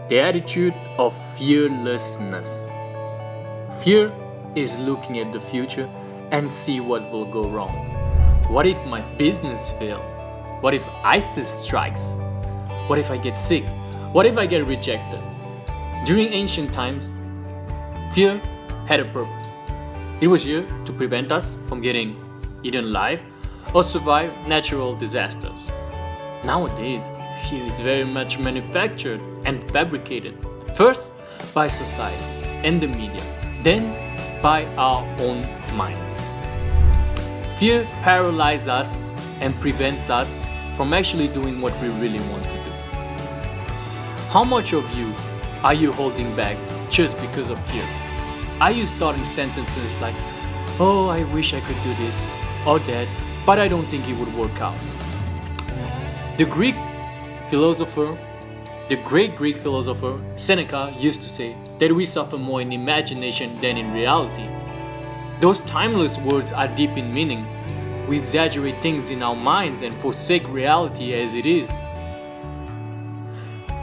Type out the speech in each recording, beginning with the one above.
The attitude of fearlessness. Fear is looking at the future and see what will go wrong. What if my business fails? What if ISIS strikes? What if I get sick? What if I get rejected? During ancient times, fear had a purpose. It was here to prevent us from getting eaten alive or survive natural disasters. Nowadays, fear is very much manufactured and fabricated, first by society and the media, then by our own minds. Fear paralyzes us and prevents us from actually doing what we really want to do. How much of you are you holding back just because of fear? Are you starting sentences like, "Oh, I wish I could do this or that, but I don't think it would work out"? The great Greek philosopher Seneca used to say that we suffer more in imagination than in reality. Those timeless words are deep in meaning. We exaggerate things in our minds and forsake reality as it is.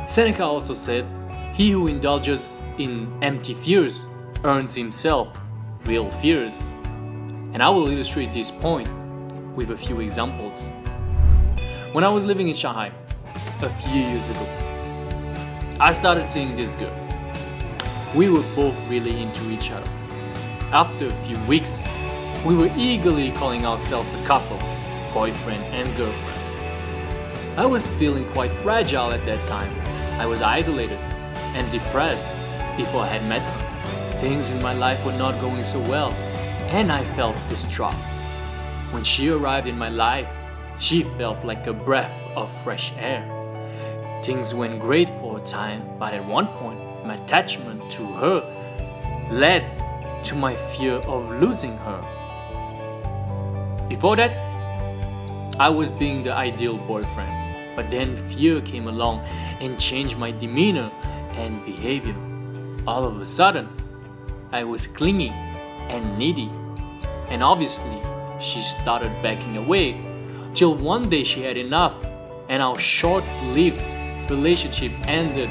Seneca also said, "He who indulges in empty fears earns himself real fears." And I will illustrate this point with a few examples. When I was living in Shanghai a few years ago, I started seeing this girl. We were both really into each other. After a few weeks, we were eagerly calling ourselves a couple, boyfriend and girlfriend. I was feeling quite fragile at that time. I was isolated and depressed before I had met her. Things in my life were not going so well, and I felt distraught. When she arrived in my life, she felt like a breath of fresh air. Things went great for a time, but at one point, my attachment to her led to my fear of losing her. Before that, I was being the ideal boyfriend, but then fear came along and changed my demeanor and behavior. All of a sudden, I was clingy and needy, and obviously, she started backing away till one day she had enough, and our short-lived relationship ended,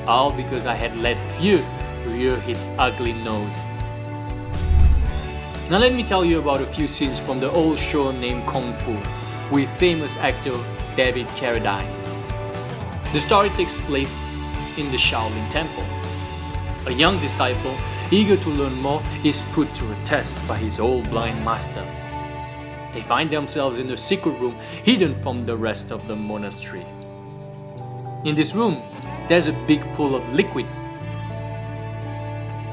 all because I had let fear rear its ugly nose. Now let me tell you about a few scenes from the old show named Kung Fu with famous actor David Carradine. The story takes place in the Shaolin Temple. A young disciple, eager to learn more, is put to a test by his old blind master. They find themselves in a secret room hidden from the rest of the monastery. In this room, there's a big pool of liquid.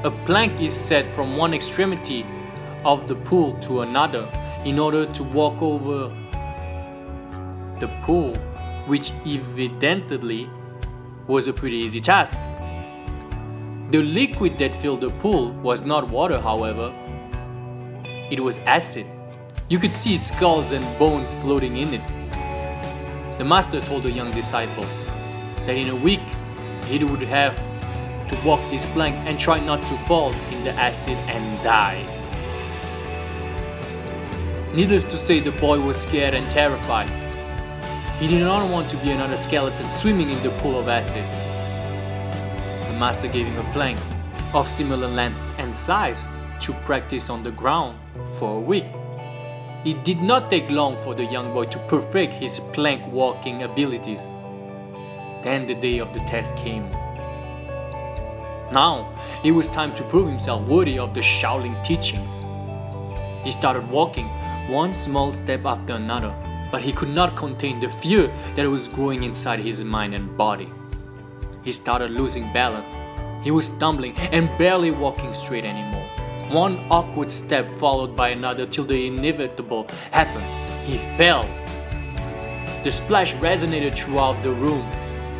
A plank is set from one extremity of the pool to another in order to walk over the pool, which evidently was a pretty easy task. The liquid that filled the pool was not water, however. It was acid. You could see skulls and bones floating in it. The master told the young disciple that in a week he would have to walk this plank and try not to fall in the acid and die. Needless to say, the boy was scared and terrified. He did not want to be another skeleton swimming in the pool of acid. The master gave him a plank of similar length and size to practice on the ground for a week. It did not take long for the young boy to perfect his plank walking abilities. Then the day of the test came. Now it was time to prove himself worthy of the Shaolin teachings. He started walking one small step after another, but he could not contain the fear that was growing inside his mind and body. He started losing balance. He was stumbling and barely walking straight anymore. One awkward step followed by another till the inevitable happened. He fell. The splash resonated throughout the room,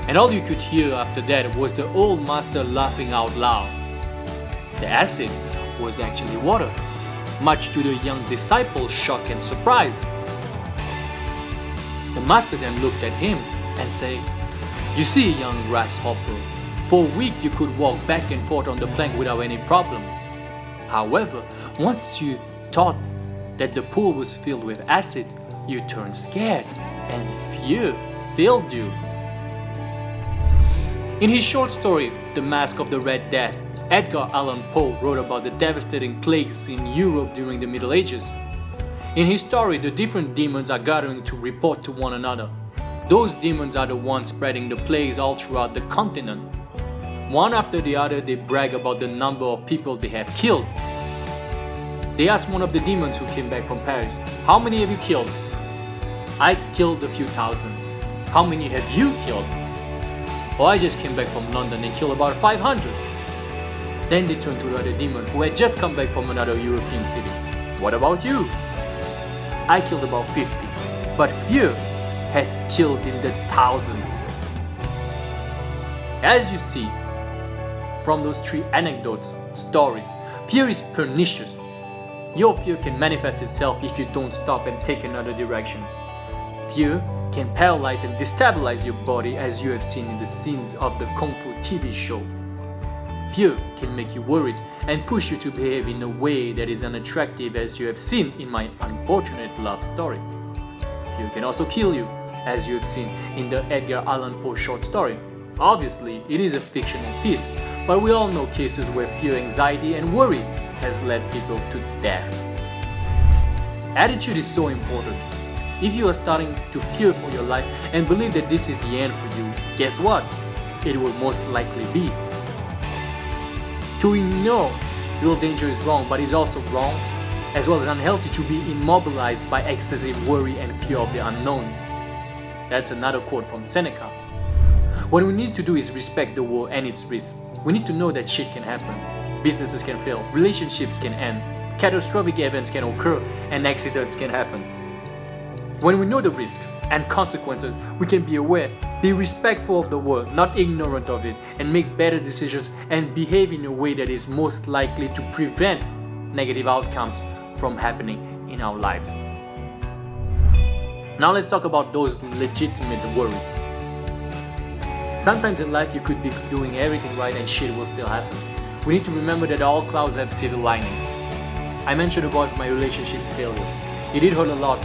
and all you could hear after that was the old master laughing out loud. The acid was actually water, much to the young disciple's shock and surprise. The master then looked at him and said, "You see, young grasshopper, for a week you could walk back and forth on the plank without any problem. However, once you thought that the pool was filled with acid, you turned scared and fear filled you." In his short story, The Mask of the Red Death, Edgar Allan Poe wrote about the devastating plagues in Europe during the Middle Ages. In his story, the different demons are gathering to report to one another. Those demons are the ones spreading the plagues all throughout the continent. One after the other, they brag about the number of people they have killed. They asked one of the demons who came back from Paris, "How many have you killed?" "I killed a few thousands." "How many have you killed?" "Oh, I just came back from London and killed about 500. Then they turned to the other demon who had just come back from another European city. "What about you?" "I killed about 50, but fear has killed in the thousands." As you see from those three anecdotes, stories, fear is pernicious. Your fear can manifest itself if you don't stop and take another direction. Fear can paralyze and destabilize your body, as you have seen in the scenes of the Kung Fu TV show. Fear can make you worried and push you to behave in a way that is unattractive, as you have seen in my unfortunate love story. Fear can also kill you, as you have seen in the Edgar Allan Poe short story. Obviously, it is a fictional piece, but we all know cases where fear, anxiety, and worry has led people to death. Attitude is so important. If you are starting to fear for your life and believe that this is the end for you, guess what? It will most likely be. To ignore real danger is wrong, but it's also wrong, as well as unhealthy, to be immobilized by excessive worry and fear of the unknown. That's another quote from Seneca. What we need to do is respect the war and its risks. We need to know that shit can happen. Businesses can fail, relationships can end, catastrophic events can occur, and accidents can happen. When we know the risk and consequences, we can be aware, be respectful of the world, not ignorant of it, and make better decisions and behave in a way that is most likely to prevent negative outcomes from happening in our lives. Now let's talk about those legitimate worries. Sometimes in life you could be doing everything right and shit will still happen. We need to remember that all clouds have silver linings. I mentioned about my relationship failure. It did hurt a lot,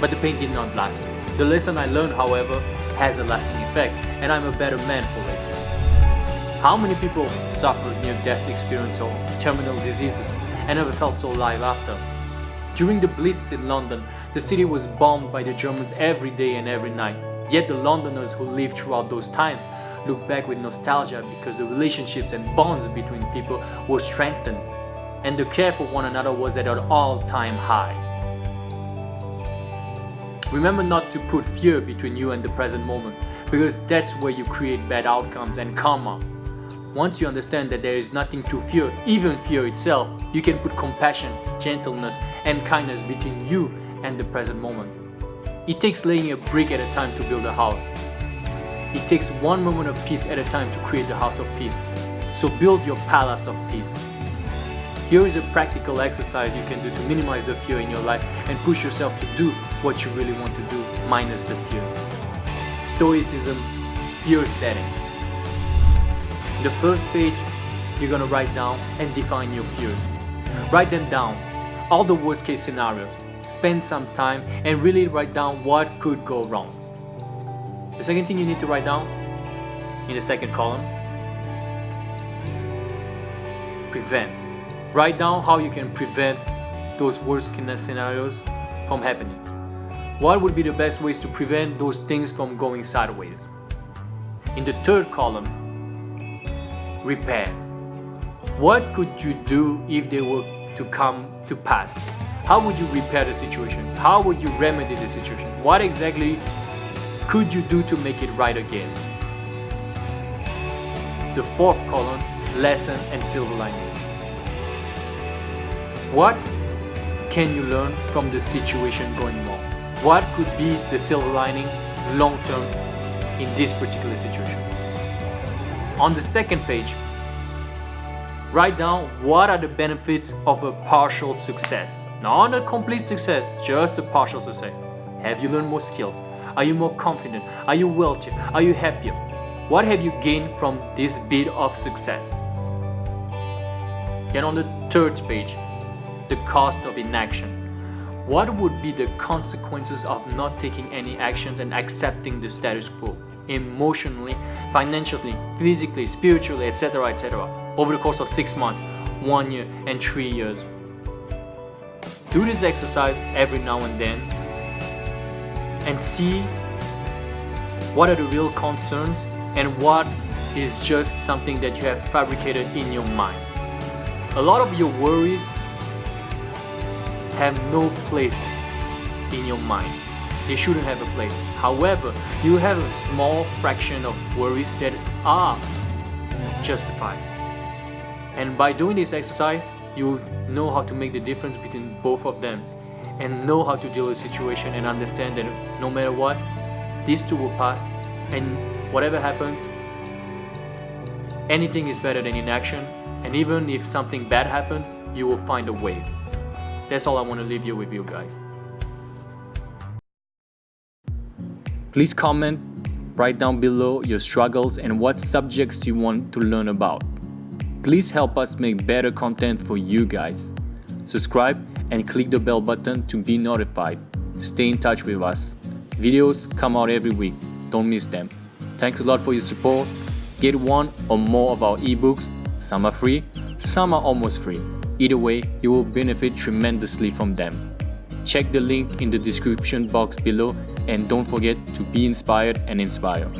but the pain did not last. The lesson I learned, however, has a lasting effect, and I'm a better man for it. How many people suffered near-death experience or terminal diseases and never felt so alive after? During the Blitz in London, the city was bombed by the Germans every day and every night. Yet the Londoners who lived throughout those times look back with nostalgia because the relationships and bonds between people were strengthened, and the care for one another was at an all-time high. Remember not to put fear between you and the present moment, because that's where you create bad outcomes and karma. Once you understand that there is nothing to fear, even fear itself, you can put compassion, gentleness, and kindness between you and the present moment. It takes laying a brick at a time to build a house. It takes one moment of peace at a time to create the house of peace. So build your palace of peace. Here is a practical exercise you can do to minimize the fear in your life and push yourself to do what you really want to do, minus the fear. Stoicism, fear setting. The first page, you're gonna write down and define your fears. Write them down, all the worst case scenarios. Spend some time and really write down what could go wrong. The second thing you need to write down in the second column, prevent. Write down how you can prevent those worst scenarios from happening. What would be the best ways to prevent those things from going sideways? In the third column, repair. What could you do if they were to come to pass? How would you repair the situation? How would you remedy the situation? What exactly could you do to make it right again? The fourth column, lesson and silver lining. What can you learn from the situation going wrong? What could be the silver lining long term in this particular situation? On the second page, write down what are the benefits of a partial success. Not a complete success, just a partial success. Have you learned more skills? Are you more confident? Are you wealthier? Are you happier? What have you gained from this bit of success? Then on the third page, the cost of inaction. What would be the consequences of not taking any actions and accepting the status quo? Emotionally, financially, physically, spiritually, etc., etc. over the course of 6 months, 1 year, and 3 years. Do this exercise every now and then and see what are the real concerns and what is just something that you have fabricated in your mind. A lot of your worries have no place in your mind. They shouldn't have a place. However, you have a small fraction of worries that are justified. And by doing this exercise, you know how to make the difference between both of them and know how to deal with the situation and understand that no matter what, these two will pass, and whatever happens, anything is better than inaction, and even if something bad happens, you will find a way. That's all I want to leave you with, you guys. Please comment, write down below your struggles and what subjects you want to learn about. Please help us make better content for you guys. Subscribe and click the bell button to be notified. Stay in touch with us. Videos come out every week. Don't miss them. Thanks a lot for your support. Get one or more of our ebooks. Some are free, some are almost free. Either way, you will benefit tremendously from them. Check the link in the description box below and don't forget to be inspired and inspire.